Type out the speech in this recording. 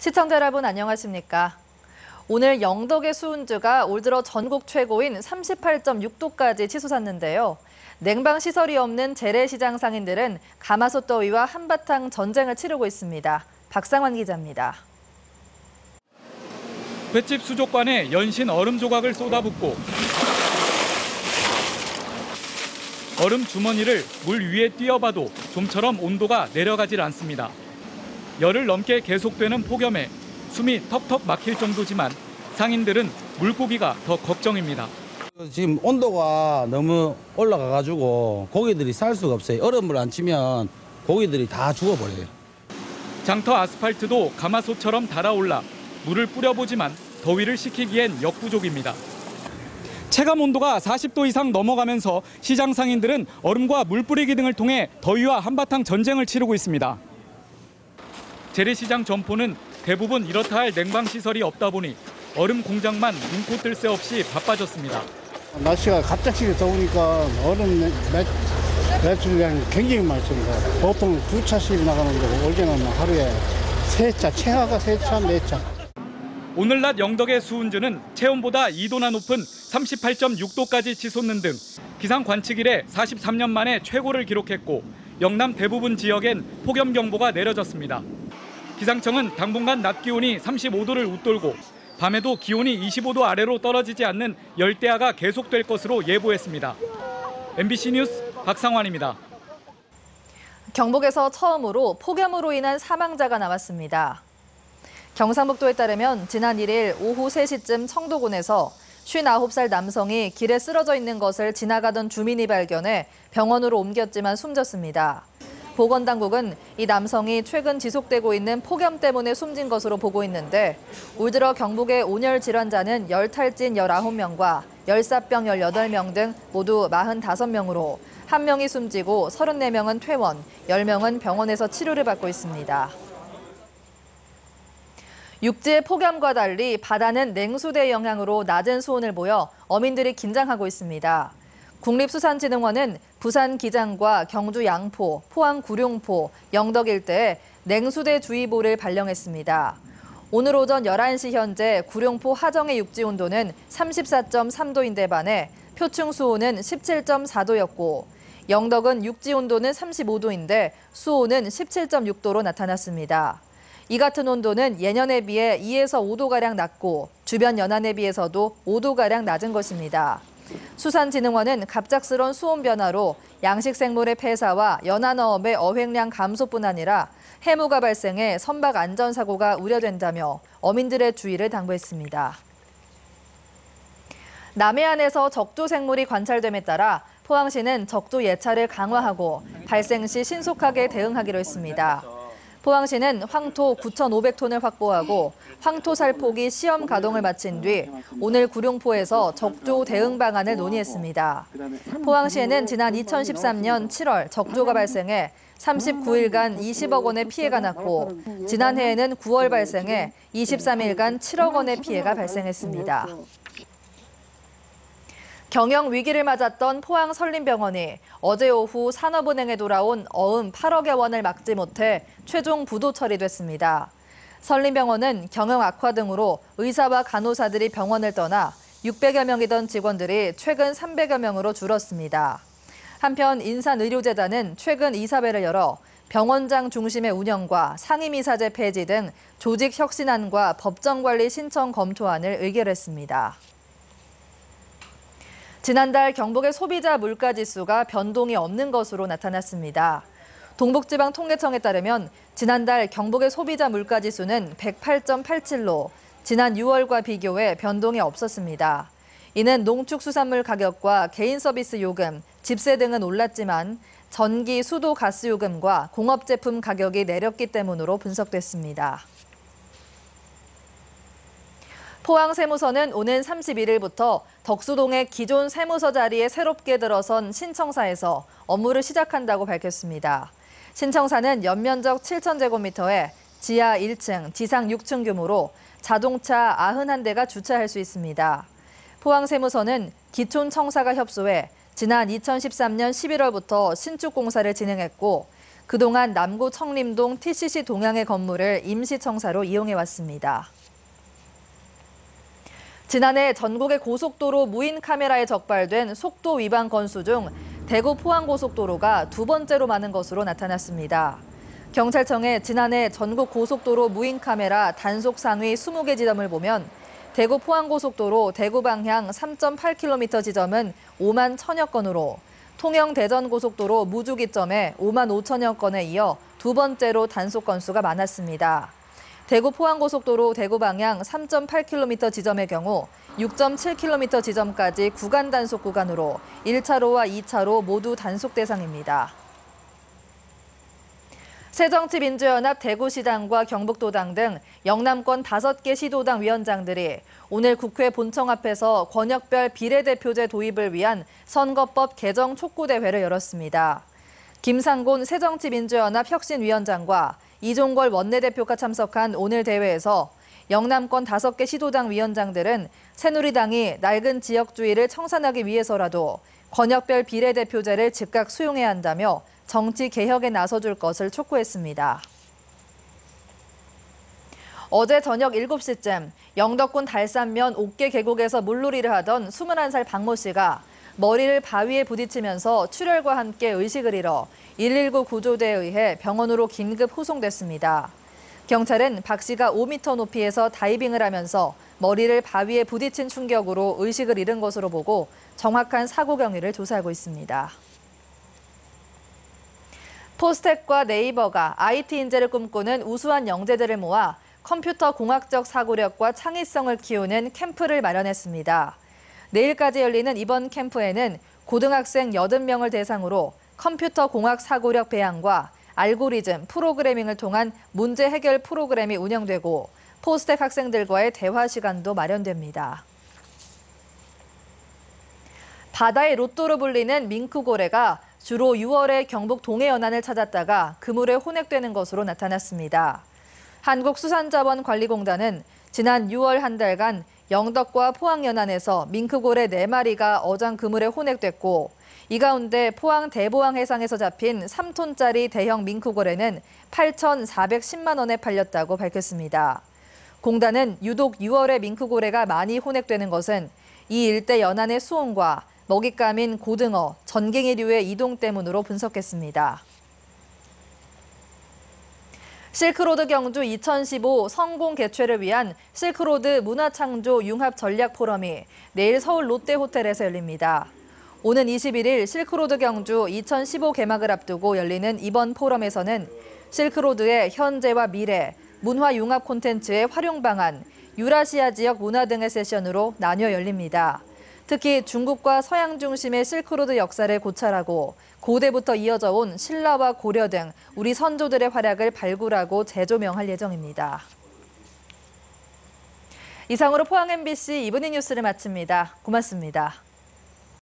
시청자 여러분 안녕하십니까? 오늘 영덕의 수은주가 올 들어 전국 최고인 38.6도까지 치솟았는데요. 냉방 시설이 없는 재래시장 상인들은 가마솥 더위와 한바탕 전쟁을 치르고 있습니다. 박상환 기자입니다. 횟집 수족관에 연신 얼음 조각을 쏟아붓고 얼음 주머니를 물 위에 띄어봐도 좀처럼 온도가 내려가질 않습니다. 열흘 넘게 계속되는 폭염에 숨이 턱턱 막힐 정도지만 상인들은 물고기가 더 걱정입니다. 지금 온도가 너무 올라가가지고 고기들이 살 수가 없어요. 얼음을 안 치면 고기들이 다 죽어버려요. 장터 아스팔트도 가마솥처럼 달아올라 물을 뿌려보지만 더위를 식히기엔 역부족입니다. 체감 온도가 40도 이상 넘어가면서 시장 상인들은 얼음과 물 뿌리기 등을 통해 더위와 한바탕 전쟁을 치르고 있습니다. 재래시장 점포는 대부분 이렇다 할 냉방시설이 없다 보니 얼음 공장만 눈코 뜰 새 없이 바빠졌습니다. 날씨가 갑작스레 더우니까 얼음 매출량이 굉장히 많습니다. 보통 2차씩 나가는데 올해는 하루에 3차, 최하가 3차, 4차. 오늘 낮 영덕의 수은주는 체온보다 2도나 높은 38.6도까지 치솟는 등 기상 관측 이래 43년 만에 최고를 기록했고 영남 대부분 지역엔 폭염경보가 내려졌습니다. 기상청은 당분간 낮 기온이 35도를 웃돌고 밤에도 기온이 25도 아래로 떨어지지 않는 열대야가 계속될 것으로 예보했습니다. MBC 뉴스 박상환입니다. 경북에서 처음으로 폭염으로 인한 사망자가 나왔습니다. 경상북도에 따르면 지난 1일 오후 3시쯤 청도군에서 59살 남성이 길에 쓰러져 있는 것을 지나가던 주민이 발견해 병원으로 옮겼지만 숨졌습니다. 보건당국은 이 남성이 최근 지속되고 있는 폭염 때문에 숨진 것으로 보고 있는데 올 들어 경북의 온열 질환자는 열탈진 19명과 열사병 18명 등 모두 45명으로 1명이 숨지고 34명은 퇴원, 10명은 병원에서 치료를 받고 있습니다. 육지의 폭염과 달리 바다는 냉수대 영향으로 낮은 수온을 보여 어민들이 긴장하고 있습니다. 국립수산진흥원은 부산 기장과 경주 양포, 포항 구룡포, 영덕 일대에 냉수대 주의보를 발령했습니다. 오늘 오전 11시 현재 구룡포 하정의 육지 온도는 34.3도인데 반해 표층 수온은 17.4도였고 영덕은 육지 온도는 35도인데 수온은 17.6도로 나타났습니다. 이 같은 온도는 예년에 비해 2에서 5도가량 낮고 주변 연안에 비해서도 5도가량 낮은 것입니다. 수산진흥원은 갑작스런 수온 변화로 양식생물의 폐사와 연안어업의 어획량 감소뿐 아니라 해무가 발생해 선박 안전사고가 우려된다며 어민들의 주의를 당부했습니다. 남해안에서 적조 생물이 관찰됨에 따라 포항시는 적조 예찰을 강화하고 발생 시 신속하게 대응하기로 했습니다. 포항시는 황토 9,500톤을 확보하고 황토 살포기 시험 가동을 마친 뒤 오늘 구룡포에서 적조 대응 방안을 논의했습니다. 포항시에는 지난 2013년 7월 적조가 발생해 39일간 20억 원의 피해가 났고 지난해에는 9월 발생해 23일간 7억 원의 피해가 발생했습니다. 경영 위기를 맞았던 포항 설림병원이 어제 오후 산업은행에 돌아온 어음 8억여 원을 막지 못해 최종 부도 처리됐습니다. 설림병원은 경영 악화 등으로 의사와 간호사들이 병원을 떠나 600여 명이던 직원들이 최근 300여 명으로 줄었습니다. 한편 인산의료재단은 최근 이사회를 열어 병원장 중심의 운영과 상임이사제 폐지 등 조직 혁신안과 법정관리 신청 검토안을 의결했습니다. 지난달 경북의 소비자 물가지수가 변동이 없는 것으로 나타났습니다. 동북지방통계청에 따르면 지난달 경북의 소비자 물가지수는 108.87로 지난 6월과 비교해 변동이 없었습니다. 이는 농축수산물 가격과 개인서비스 요금, 집세 등은 올랐지만 전기, 수도, 가스 요금과 공업제품 가격이 내렸기 때문으로 분석됐습니다. 포항세무서는 오는 31일부터 덕수동의 기존 세무서 자리에 새롭게 들어선 신청사에서 업무를 시작한다고 밝혔습니다. 신청사는 연면적 7,000제곱미터에 지하 1층, 지상 6층 규모로 자동차 91대가 주차할 수 있습니다. 포항세무서는 기촌청사가 협소해 지난 2013년 11월부터 신축 공사를 진행했고 그동안 남구 청림동 TCC 동양의 건물을 임시청사로 이용해왔습니다. 지난해 전국의 고속도로 무인 카메라에 적발된 속도 위반 건수 중 대구 포항고속도로가 두 번째로 많은 것으로 나타났습니다. 경찰청의 지난해 전국 고속도로 무인 카메라 단속 상위 20개 지점을 보면 대구 포항고속도로 대구 방향 3.8km 지점은 5만 1천여 건으로 통영 대전 고속도로 무주기점에 5만 5천여 건에 이어 두 번째로 단속 건수가 많았습니다. 대구 포항고속도로 대구 방향 3.8km 지점의 경우 6.7km 지점까지 구간 단속 구간으로 1차로와 2차로 모두 단속 대상입니다. 새정치민주연합 대구시당과 경북도당 등 영남권 5개 시도당 위원장들이 오늘 국회 본청 앞에서 권역별 비례대표제 도입을 위한 선거법 개정 촉구대회를 열었습니다. 김상곤 새정치민주연합 혁신위원장과 이종걸 원내대표가 참석한 오늘 대회에서 영남권 5개 시도당 위원장들은 새누리당이 낡은 지역주의를 청산하기 위해서라도 권역별 비례대표제를 즉각 수용해야 한다며 정치 개혁에 나서줄 것을 촉구했습니다. 어제 저녁 7시쯤 영덕군 달산면 옥계 계곡에서 물놀이를 하던 21살 박모 씨가 머리를 바위에 부딪히면서 출혈과 함께 의식을 잃어 119 구조대에 의해 병원으로 긴급 후송됐습니다. 경찰은 박 씨가 5m 높이에서 다이빙을 하면서 머리를 바위에 부딪힌 충격으로 의식을 잃은 것으로 보고 정확한 사고 경위를 조사하고 있습니다. 포스텍과 네이버가 IT 인재를 꿈꾸는 우수한 영재들을 모아 컴퓨터 공학적 사고력과 창의성을 키우는 캠프를 마련했습니다. 내일까지 열리는 이번 캠프에는 고등학생 80명을 대상으로 컴퓨터 공학 사고력 배양과 알고리즘, 프로그래밍을 통한 문제 해결 프로그램이 운영되고 포스텍 학생들과의 대화 시간도 마련됩니다. 바다의 로또로 불리는 밍크고래가 주로 6월에 경북 동해연안을 찾았다가 그물에 혼액되는 것으로 나타났습니다. 한국수산자원관리공단은 지난 6월 한 달간 영덕과 포항 연안에서 밍크고래 4마리가 어장 그물에 혼액됐고 이 가운데 포항 대보항 해상에서 잡힌 3톤짜리 대형 밍크고래는 8,410만 원에 팔렸다고 밝혔습니다. 공단은 유독 6월에 밍크고래가 많이 혼액되는 것은 이 일대 연안의 수온과 먹잇감인 고등어, 전갱이류의 이동 때문으로 분석했습니다. 실크로드 경주 2015 성공 개최를 위한 실크로드 문화창조 융합 전략 포럼이 내일 서울 롯데호텔에서 열립니다. 오는 21일 실크로드 경주 2015 개막을 앞두고 열리는 이번 포럼에서는 실크로드의 현재와 미래, 문화 융합 콘텐츠의 활용 방안, 유라시아 지역 문화 등의 세션으로 나뉘어 열립니다. 특히 중국과 서양 중심의 실크로드 역사를 고찰하고 고대부터 이어져 온 신라와 고려 등 우리 선조들의 활약을 발굴하고 재조명할 예정입니다. 이상으로 포항 MBC 이브닝 뉴스를 마칩니다. 고맙습니다.